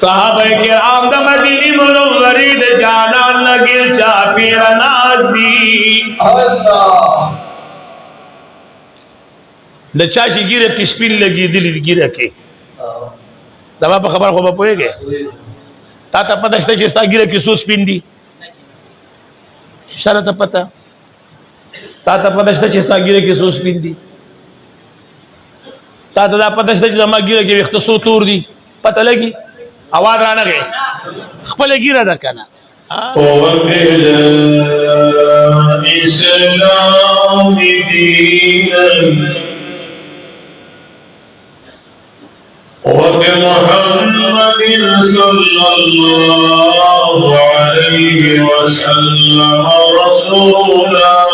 साहबे किराम द मदीने मुनव्वरी दे जाना लगे चा पीर नाज दी अल्लाह د چا چې ګیره کې سپین لګېدلې ګیره کې دا په خبر خو به پوهېږې تا ته پته شته چې ستا ګیره کې څو سپین دي اشاره ته پته تا ته پته شته چې ستا ګیره کې څو سپین دي تا ته دا پته شته چې زما ګیره کې ویښته څو تور دي پته لګي اواز رانغې خپله ګیره ده که نه اسلام دین وبمحمد صلى الله عليه وسلم رسولا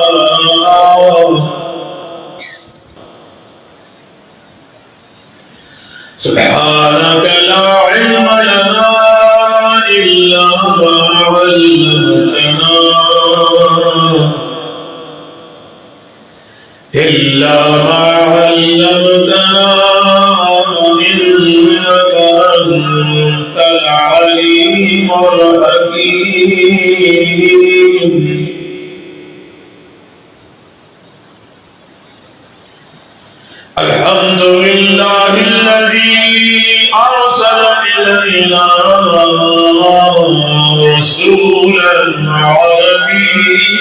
سبحانك لا علم لنا إلا ما علمتنا إنك أنت العليم الحكيم الحمد لله الذي أرسل إلينا رسولا عربيا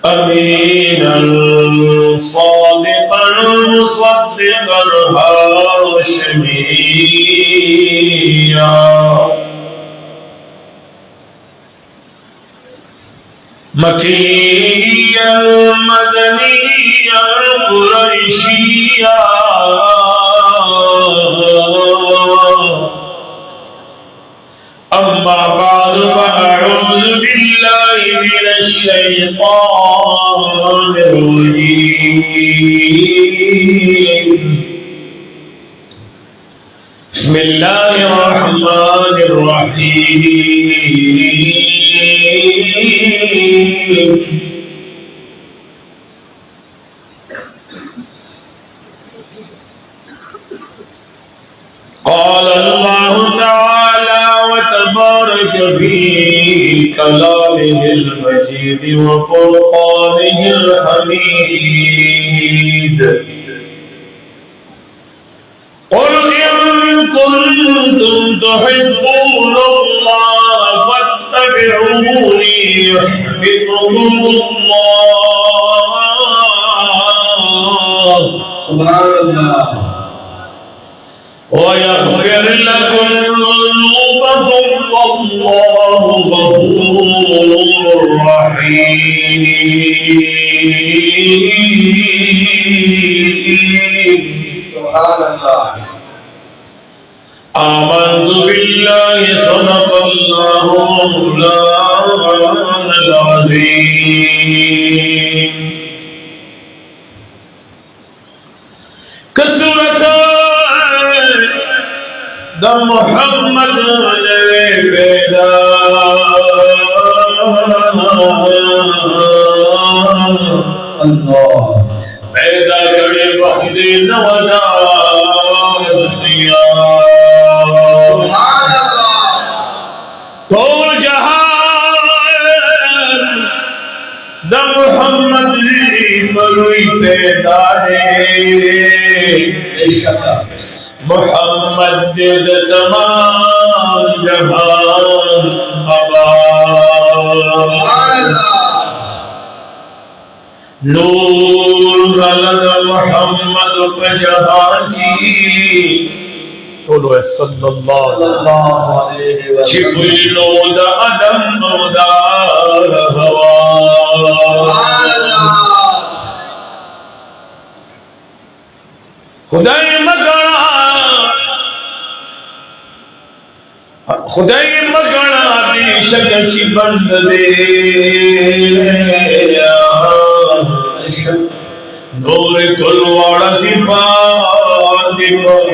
أمينا صادقا مصدقا هاشميا مكيا مدنيا قريشيا أما بعد فأعوذ بالله من الشيطان الرجيم بسم الله الرحمن الرحيم قال الله تعالى وتبارك في كلامه المجيد وفرقانه الحميد قل إن كنتم تحبون الله فاتبعوني يحببكم الله سبحان الله ويغفر لكم ذنوبكم والله غفور رحيم سبحان الله آمنت بالله صدق الله مولانا العظيم كسرة دا محمد نوے پیدا پیدا کرے بخت نوزاد دیا تو جہان دا محمد مروی پیدا ہے محمد دید تمام جہان آباد نور غلط محمد پہ جہان کی قولوا صلی اللہ علیہ وسلم چپلو دا ادم دا ہوا خدای مگنا خدای مگنا بیشک چی بند دے نور کلواڑا صفات پر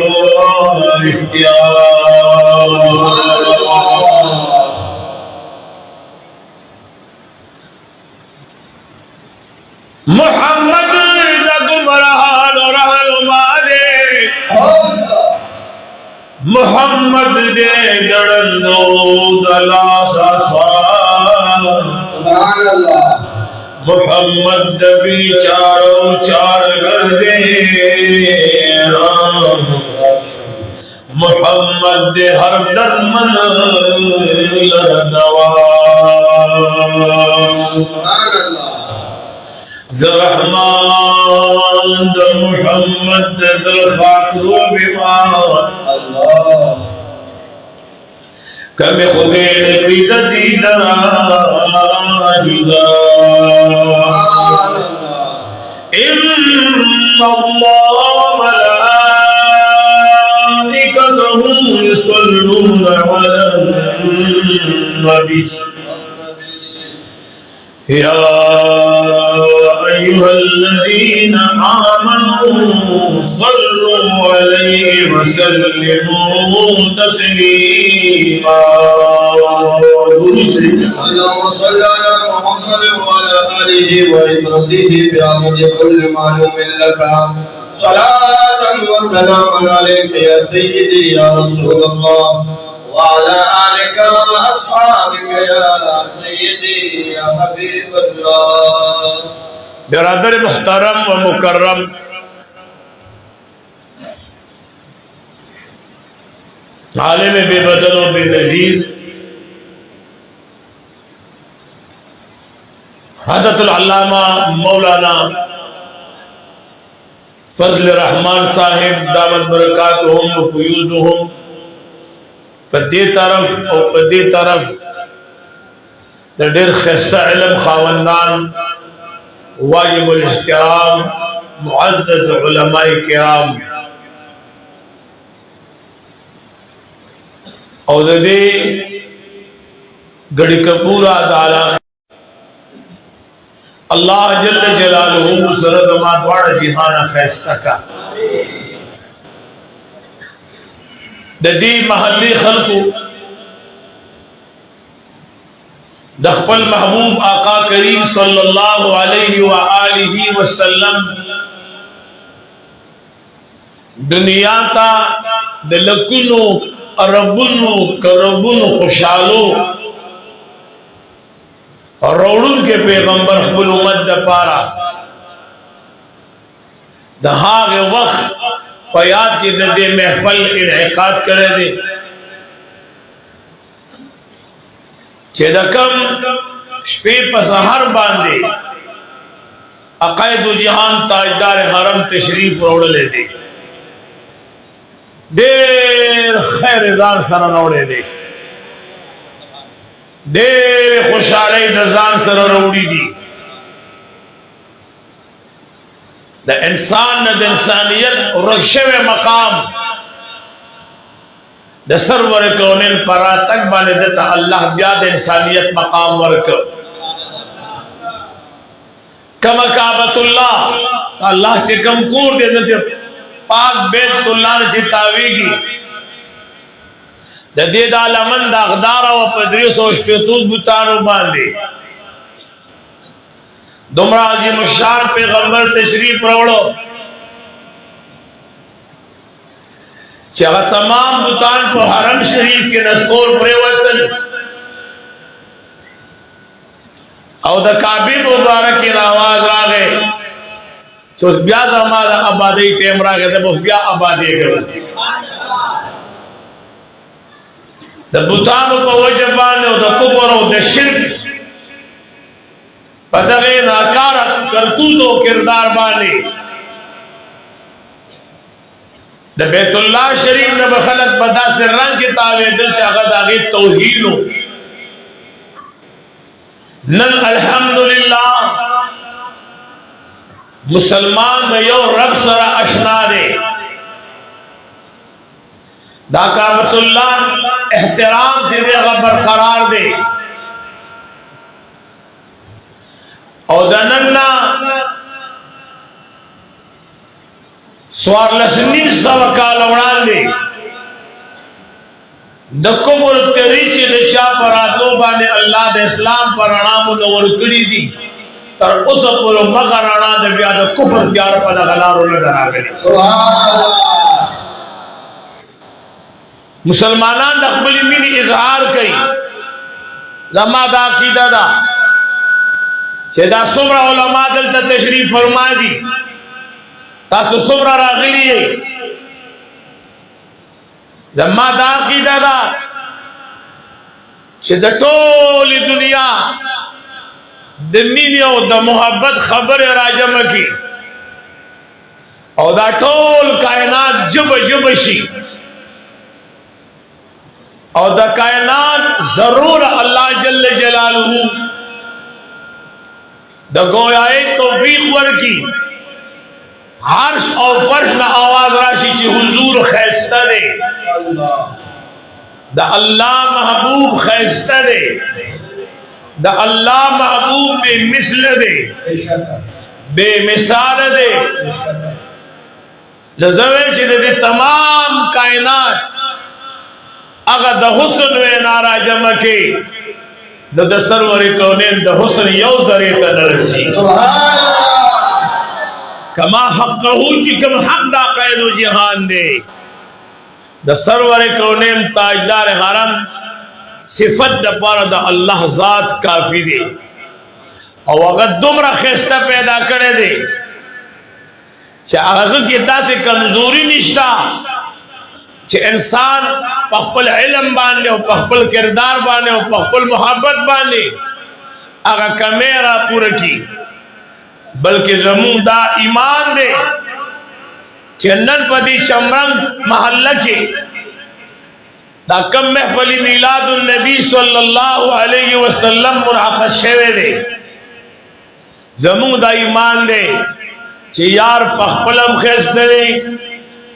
اختیار محمد دا گمراہان و رہنما मोहम्मद दे जड़नो दलासा सुभान अल्लाह। मोहम्मद भी चारों चार कर दे मोहम्मद हर दर्मन लरदवा रहमान मोहम्मद दल फाकरो बीमार कभी खुदे बिदती दराजुदा इन्नल्लाह मलाइकतहु युसल्लूना अलन नबी या अय्युहल्लज़ीना आमनू सल्लू अलैहि वसल्लिमू तस्लीमा अल्लाहुम्मा सल्ली अला मुहम्मद व अला आलिहि व इत्रतिहि बिअदद कुल्ल मालूमिन लका सलातन व सलामन अलैका या सय्यदी या रसूलल्लाह व अला आलिका व अस्हाबिका या सय्यदी या हबीबल्लाह। बिरादर मुहतरम व मुकर्रम, आलिम बेबदल व बेनज़ीर हज़रतुल अल्लामा मौलाना फजल रहमान साहिब दामत बरकातुहुम व फयूज़ुहुम पदे तरफ और पदे तरफ ढेर खस्ता इल्म खावंदान वाजिबुल इहतराम मुअज़्ज़ज़ उलमाए किराम और दे गड़ी कपूरा दाला अल्लाह जल्ल जलालुहु सरद मा द्वार जिहाना खैस्ता का ददी महल्ली खल्कु दखपल महबूब आका करीम सल्लल्लाहु अलैहि व आलिहि वसल्लम दुनिया का दलकुनो अरबुनो करबुनो खुशालो और रौड़ुन के पैगंबर खुल उम्मत द पारा दहाग वक्त पयात के दे महफल इनकाद करे दे चेदकम शपे पसहर बांधे अकायद जहान ताजदार हरम तशरीफ रोड़ ले दे देर खैरदार सर रोड़े दे देर खुशाली दजान सर रोड़ी दी द इंसान न इंसानियत रक्षे मकाम द सरवर कौनिन परा तक बाने देता अल्लाह ब्याद इंसानियत मकाम वर्क कम काबतुल्लाह अल्लाह से कम कूर दे देते पाक बैतुल्लाह ने चितावेगी द देद आलमन द अगदार व पदरी सो शपेतूत बुतानो बांधे दुमरा अजीम शान पैगंबर तशरीफ रोड़ो चाहे तमाम बुतान को हरम शरीफ के नस्कोर परिवर्तन और द काबे मुबारक की आवाज आ गए तो ब्याह हमारा आबादी टेम रहा गया तो ब्याह आबादी करो द बुतान को वजबान द कुफर और द शिर्क पदगे नाकार करतूतो किरदार बाने द बैतुल्लाह शरीफ ने बखलत बदा से रंग के तावे दिल चागत आगे तौहीन नल अल्हम्दुलिल्लाह मुसलमान में यो रब सरा अशना दे दा काबतुल्लाह एहतराम से बरकरार दे और दनन्ना स्वारलसनी सवकाल उड़ान दे दकुमुर तरीके दे चा परातो बाने अल्लाह दे इस्लाम पर अनाम नवर कड़ी दी तर उस पर मगर अना दे ब्या द कुफर त्यार पर गलारो नजर आ गई। सुभान अल्लाह मुसलमानान दखबली मिनी इजहार कई जमा दा अकीदा दा शेदा सुमरा उलमा दलता तशरीफ फरमा दी तासु सुमरा रागली है जमा दा अकीदा दा शेदा टोली दुनिया द मीनी और द मोहब्बत खबर राजम की और दा टोल कायनात जुब जुब शी और द कायनात जरूर अल्लाह जल्ल जलालहू द गोयाए तौफीक वर की हर्ष और फर्श में आवाज राशि की हुजूर खैस्ता दे the Allah Mehboob खैस्ता they the अल्लाह महबूब बेमिसल दे बेमिसाल दे लजवे दे तमाम कायनात अगर द हुस्न वे नारा जम के द सरवर कौनेन द हुस्न यौ जरे तदरसी कमा हक़हू जी कम हक दा क़ैद जहान दे द सरवर कौनेन ताजदार हरम सिफत द पर द अल्लाह ज़ात काफी दे और अगर दुमरा खिस्ता पैदा करे दे चाहे की से कमजोरी निश्ता इंसान पखपल इल्म बाने और पखपल किरदार बाने और पखपल मोहब्बत बाने अगर कमेरा पूरा की बल्कि जमूदा ईमान दे चंदन पदी चमरंग महल्ला के कम महफली मिलादुन नबी सल्लल्लाहु अलैहि वसल्लम मुनाक़श शेवे दे जमूदा ईमान दे कि यार पखपलम खैस दे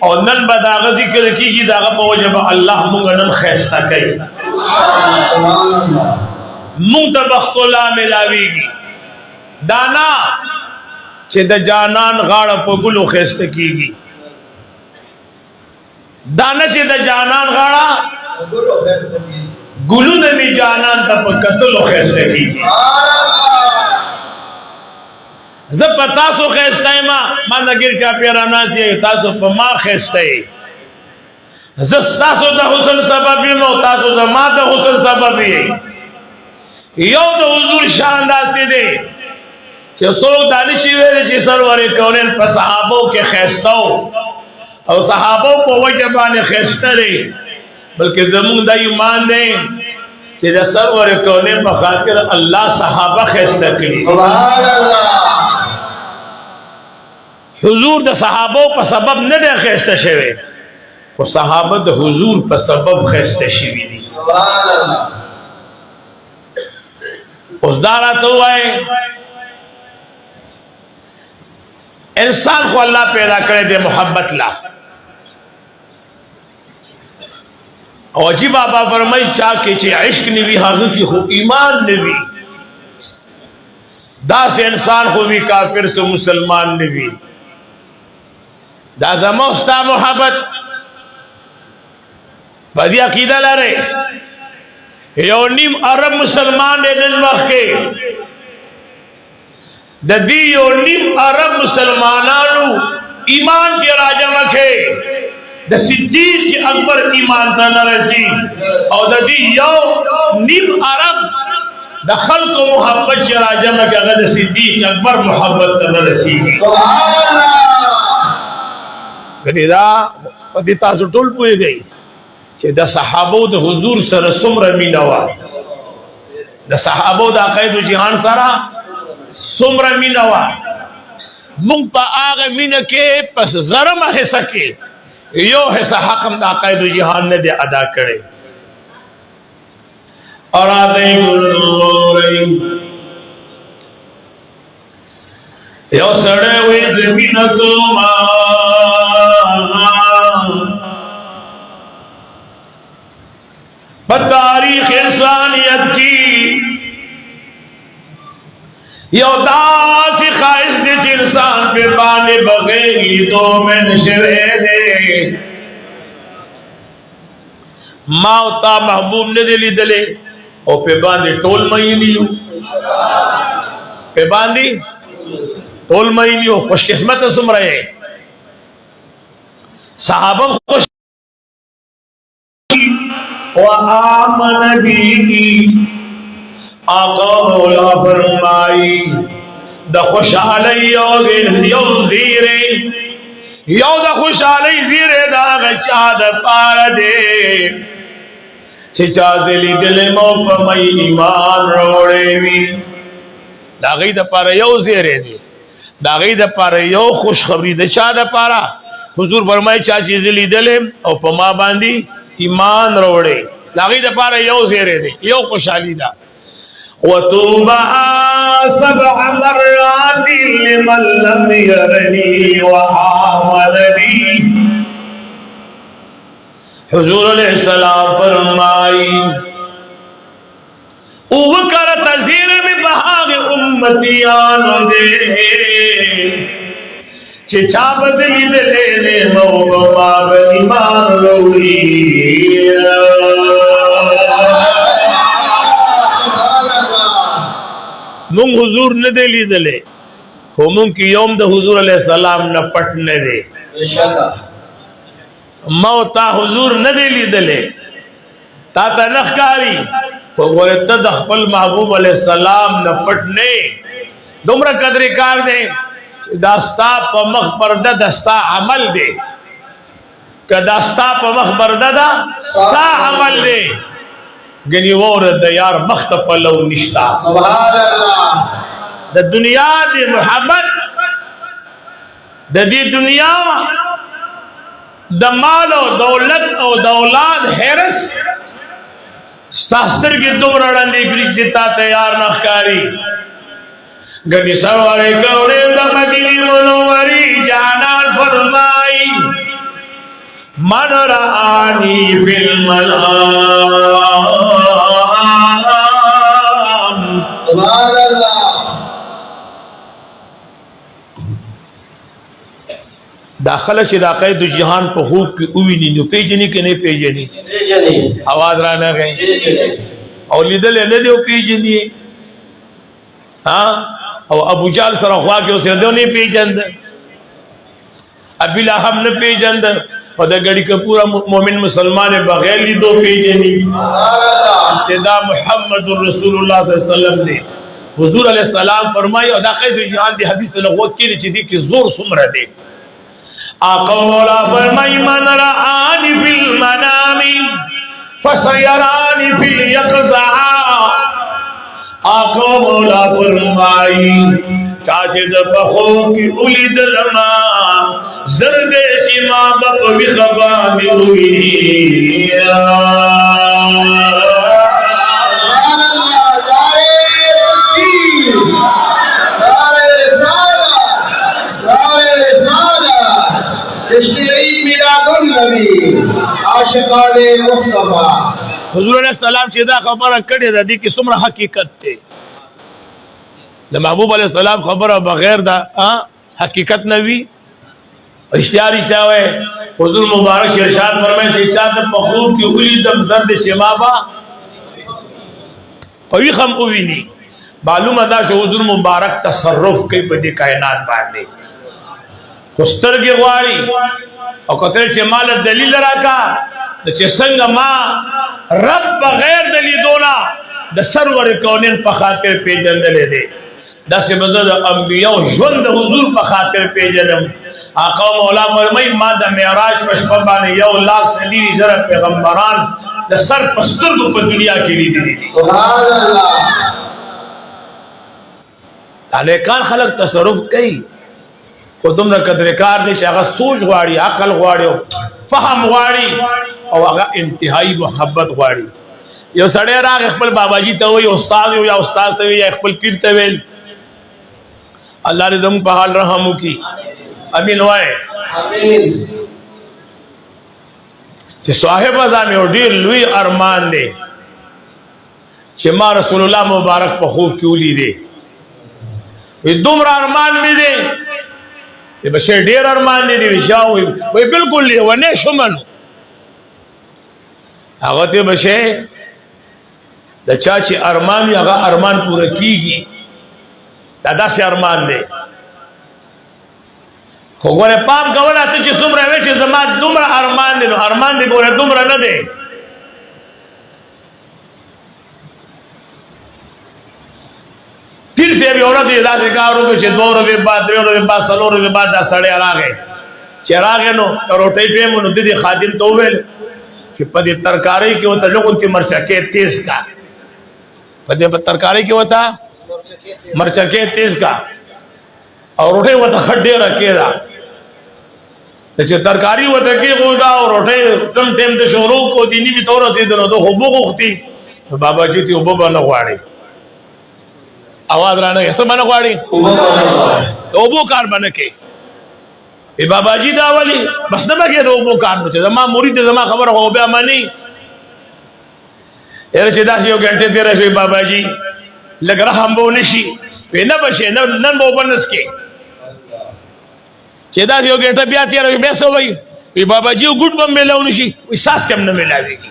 और नन बदाग जिक्र की दागा पहुंच अल्लाह मुंग नन खैस्ता करी मुंग तबख्तुल्ला मिलावेगी दाना चे द जानान गाड़ पगुलो खैस्त कीगी दाना चे द जानान गाड़ा गुलू नमी जानान तब कतलो खैस्त कीगी जब तासो खैस्ता मां नगिर का प्याराना चाहिए तासो पमा खैस्ता जस्तासो द हुस्न सबब नो तासो द मा द हुस्न सबब है यो द हुजूर शानदार से दे कि सो दानिशी वेले ची सरवर कौनेन पर सहाबों के खैस्ताओ और सहाबों को वजबान खैस्ता दे बल्कि जमुन द ईमान दे कि द सरवर कौनेन पर खातिर अल्लाह सहाबा खैस्ता करी सुभान अल्लाह हुजूर द सहाबों पर सबब न दे खैस्ता शेवे को सहाबत हुजूर पर सबब खैस्ता शेवी दी सुभान अल्लाह उस दारा तो आए इंसान को अल्लाह पैदा करे दे मोहब्बत ला और जी बाबा फरमाई चा के चे इश्क निवी हाजिर की हो ईमान निवी दास इंसान को भी काफिर से मुसलमान निवी दाजा मोस्ता मोहब्बत बदी अकीदा ला रहे यो नीम अरब मुसलमान दे दिन के ददी यो नीम अरब मुसलमानानु ईमान के राजा मखे द सिद्दीक के अकबर ईमान ता न रसी और ददी यो नीम अरब दखल को मोहब्बत के राजा मखे अगर सिद्दीक अकबर मोहब्बत ता न रसी सुभान अल्लाह गनीदा पति तासु टोल पुए गई कि द सहाबो द हुजूर सर सुमर मीनवा द सहाबो द अक़ैद जहान सारा सुमर मीनवा मुंग पा आग मीन के पस जरम है सके यो है हकम द अक़ैद जहान ने दे अदा करे और आदे यो सड़े हुए जमीन को तारीख इंसानियत की यो दास ख्वाहिश दे इंसान पे पाने बगैर तो मैं नशरे दे मावता महबूब ने दिली दले और पे बांधे टोल महीनी पे बांधी टोल महीनी हो खुशकिस्मत सुम रहे साहबा खुश व आमन बिही। आका मौला फरमाई द खुशहाली यो ज़ीरे यो द खुशहाली ज़ीरे दाग चाद पार दे चिचा ज़िली दिल मोपमई ईमान रोड़ेवी दागी द पार यो ज़ीरे दे दागी द पार यो खुशखबरी द चाद पारा हुजूर फरमाई चाची ज़िली दिल और पमा बांधी ईमान रोड़े दागी द पार यो ज़ीरे दे यो खुशहाली दा। वतूबा सबअ मर्रात लिमन लम यरनी व आमनी। हुजूर अलैहिस्सलाम फरमाई उवकर तज़ीर में बहाग उम्मतियान दे चिचा बदली दले ने मौमा बनीमान रोड़ी। मुंग हुजूर न दे ली दले हो मुंग की योम द हुजूर अलैहिस्सलाम न पटने दे मौता हुजूर न दे ली दले ताता नखकारी को गोरे तद खपल महबूब अलैहिस्सलाम न पटने दुमरा कदरी कार दे दास्ता प मख पर्दा दस्ता अमल दे का दास्ता प मख पर्दा दा अमल दे गनी वोर द यार मख्त पलो निश्ता सुभान अल्लाह द दुनिया दे मोहब्बत द दी दुनिया द माल और दौलत और दौलाद हैरस स्तास्तर की तुम रड़ंदी कृष्णता तैयार नखकारी गनी सवारे कौड़े द मदीनी मुनव्वरी जानाल फरमाई मन रानी फिल मनाम। सुभान अल्लाह दाखला शिराक़े दु जहान पर खूब की उवी नी पेजनी के नहीं पेजनी आवाज राना गई और लिदल ने दो पेजनी हाँ और अबू जाल सरख्वा के उसे दो नहीं पेजंद अबिला हम न पेजंद और गड़ी का पूरा मोमिन मुसलमान बगैर ली दो पेजनी सदा मुहम्मद रसूलुल्लाह सल्लल्लाहु अलैहि वसल्लम ने हुजूर अलैहि सलाम फरमाई और दाखिल दु जहान दी हदीस लगवत की चीज़ की जोर सुमरा दे आका मौला फरमाई मन रआनी फिल मनामी फसयरानी फिल यक़ज़ा। आका मौला फरमाई चाचे जबखो की उलिद लमा जरदे की माँ बाप विखबानी हुई हुजूर अलैहिस्सलाम सीधा खबर कड़े दी कि सुमरा हकीकत थे महबूब अलैहिस्सलाम खबर बगैर दा हकीकत नवी इश्तिहार इश्तावे हुजूर मुबारक इरशाद फरमाए इरशाद पखूब की उली दम जर्द शमाबा कोई खम उवीनी मालूम अदा शो हुजूर मुबारक तसर्रुफ के बदी कायनात बांधे कुस्तर के वाली और कतरे से माल दलील रखा चे संग माँ रब बगैर दलील दोना द सरवर कौनिन पखातिर पे जंदले दे दस बजद अंबिया जुंद हुजूर पखातिर पे जन्म आका मौला फरमाई माँ द मेराज पशपा ने यौ लाख सदी जरा पैगंबरान द सर पस्तर को दुनिया की ली दी सुभान अल्लाह ताले कान खलक तसरुफ कई को तुम न कदरकार ने चागा सोच वाड़ी अकल वाड़ी फहम वाड़ी और अगर इंतहाई मोहब्बत वाड़ी यो सड़े राग अकबल बाबा जी तो वही उस्ताद हो या उस्ताद तो या अकबल पीर तवेल अल्लाह ने तुम पहाड़ रहमु की अमीन वाए आमीन जे साहिब अज़ाम और डी लुई अरमान ने चमा रसूलुल्लाह मुबारक पखूब क्यों ली दे ये दुमरा अरमान भी दे ये बशे डेर अरमान ने दी जाओ वही बिल्कुल ले वने शुमन आगते बशे द चाची अरमान या अरमान पूरा कीगी दादा से अरमान दे खोगोरे पाप गवला तुझे सुमरा वेचे जमा दुमरा अरमान दे गोरे दुमरा न दे پیر سے بھی عورت ادا سے کارو کہ 2 روپے بعد 3 روپے بعد 4 روپے بعد دا سڑے راغے چراغے نو روٹی پہ مونږ د دې خادم ته وویل چې په دې ترکارۍ کې وته لږونتې مرچکې تیز کا په دې ترکارۍ کې وته مرچکې تیز کا او روټۍ وته ښه ډېره کېده چې ترکاری وته کې غودا او روټۍ کم ټیم ته شروع کو دي نیمه تور دي نو د خوبو غوختي بابا جی ته وبو باندې غواړي आवाज رانه څه باندې غواړي وبو کار باندې کې ای بابا جی دا ولی بس نه بګي د وبو کار نو چې زما مرید زما خبر هو بیا مانی اره چې دا یو غنټه تیر شي بابا جی لګ رحم بو نشي نه بشه نن بو بنس کې چې دا یو غنټه بیا تیر وي بیا سو وي ای بابا جی ګډ بم ملاو نشي وي ساس کم نه ملاويږي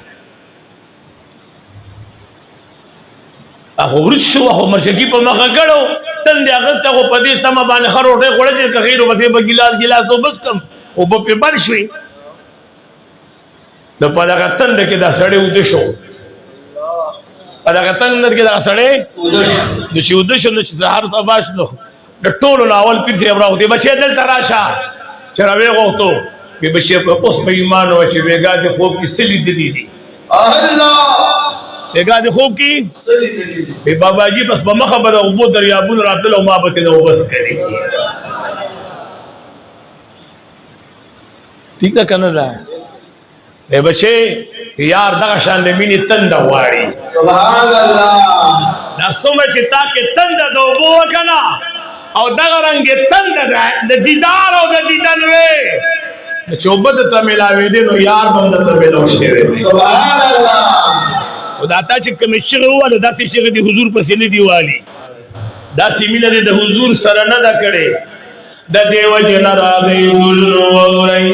اخو ورڅ شو اخو مرشکی په مخه کړو تند اغسته کو پدې تم باندې خروټه خوړې چې غیر وسې په ګلاس تو بس کم او په بل شوي د پدغه تند کې دا سړې ود شو پدغه تند کې دا سړې د شو د شو چې زهر صباش نو د ټولو اول پیر دی راو دی بچې دل تراشه چې راوي غوتو په بچې په اوس په ایمان او چې وګا دي خوب کې سلی دي الله وګا دي خوب کې ای بابا جی بس بم خبره او بو دریابون راتل او ما بته نو بس کړي ٹھیک ده کنه دا اے بچې یار دغه شان د مینې تند واړي سبحان الله دا سمه چې تا کې تند د وبو کنه او دغه رنگ تند ده د دیدار او د دیدن وې چوبد ته ملاوي دي نو یار بند ته ملاوي شي سبحان الله خدا ته چې کوم شي وواله دا چې د حضور پسې نه دی والی دا سیمینه د حضور سره نه دا کړي د دیو جن راغی ګل ووري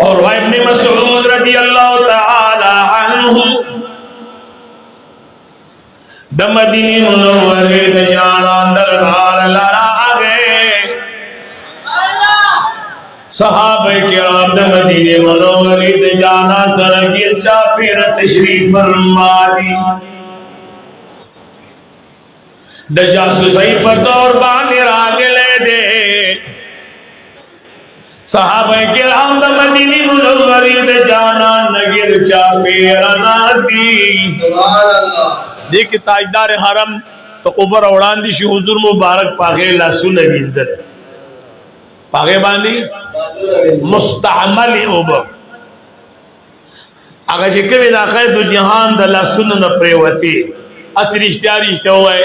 اور ابن مسعود رضی اللہ تعالی عنہ د مدینه منوره د جانان دربار لرا گئے صحابہ کرام د مدینه منوره د جانا سره کې چا پیر تشریف فرما دی د جاسوسۍ په تور باندې راغله دے صحابہ کرام د مدینه منوره د جانا نګر چا پیر نازي سبحان الله دیکھ تاجدار حرم تو اوبر وړاندې شي حضور مبارک پاغه لاسونه وینځل پاغه باندې مستعمل اوبر هغه چې کوي د اخر د جهان د لاسونه نه پریوتی اصلي اشتیاري شوی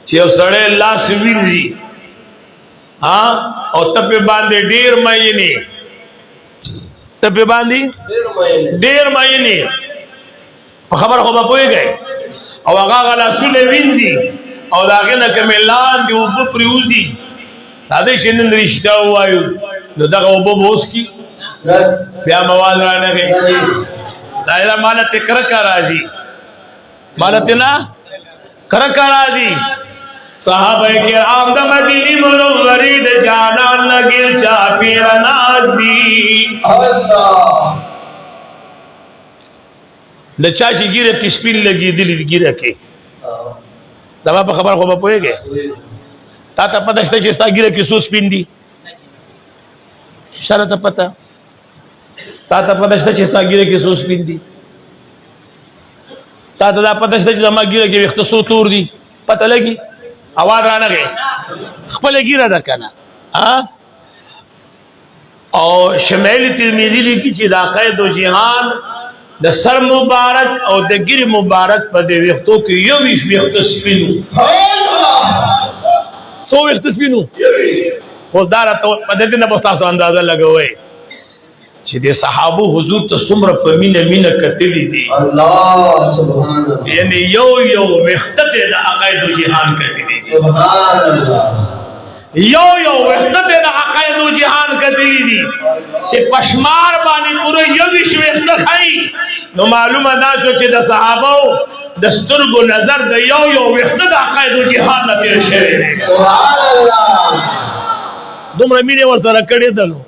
چې سړی لاس وینځي ها او تپه باندې ډیر مېنی تپه باندې ډیر مېنی خبر خو به پوهیږئ او هغه غلاسونه وینځي او د هغې نه که مې لاندې اوبه پرېوځي دا دی چې نن رښتیا ووایو نو دغه اوبه به وڅکي بیا مواد رانغې دا ما نه ترې کرکه راځي ما نه ترې نه کرکه راځي صحابه کرام د مدینې منورې د جانان نګر چاپېره ناست دي د چا چې ګیره کې سپین لګېدلي ګیره کې دا په خبره خو به پوهېږې تا ته پته شته چې ستا ګیره کې څو سپین دي شته ته پته تا ته پته شته چې ستا ګیره کې څو سپین دي تا ته دا پته شته چې زما ګیره کې ویښته څو تور دي پته لګي اواز رانغې خپله ګیره ده که نه او شمایل ترمذي لیکي چې دا قید و جهان د سر مبارک او د ګیرې مبارک په دې ویښتو کې یو ویشت ویښته سپینو څو ویښته سپینو اوس دا راته په دې نه به تاسو اندازه لګوئ چې د صحابو حضور ته څومره په مینه کتلي دي الله سبحان الله یعنی یو ویښته ته د عقاید جهان کتلي دي سبحان الله یو ویښته ته د عقاید جهان کتلي دي چې پشمار باندې پوره یو ویشت ویښته ښایي نو معلومه دا شو چې د صحابو د سترګو نظر د یو ویښته د عقاید جهان نه تېر شوی دی سبحان الله دومره مینې ورسره کړې ده نو